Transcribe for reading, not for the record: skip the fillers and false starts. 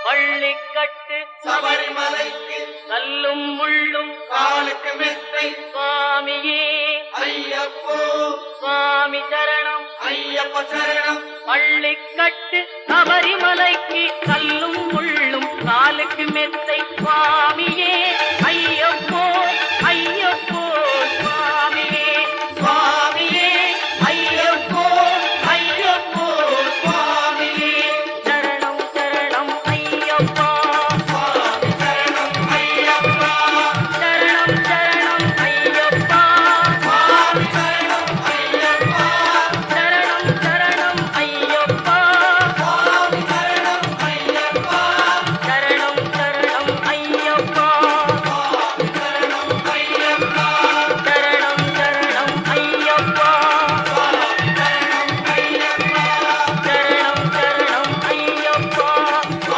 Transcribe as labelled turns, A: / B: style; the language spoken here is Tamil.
A: பள்ளிக்கட்டு
B: சபரிமலைக்கு
A: கல்லும் முள்ளும்
B: காலுக்கு மெத்தை
A: சுவாமியே
B: ஐயப்போ
A: சுவாமி சரணம்
B: ஐயப்ப சரணம்
A: பள்ளிக்கட்டு சபரிமலைக்கு கல்லும் முள்ளும் காலுக்கு மெத்தை சுவாமி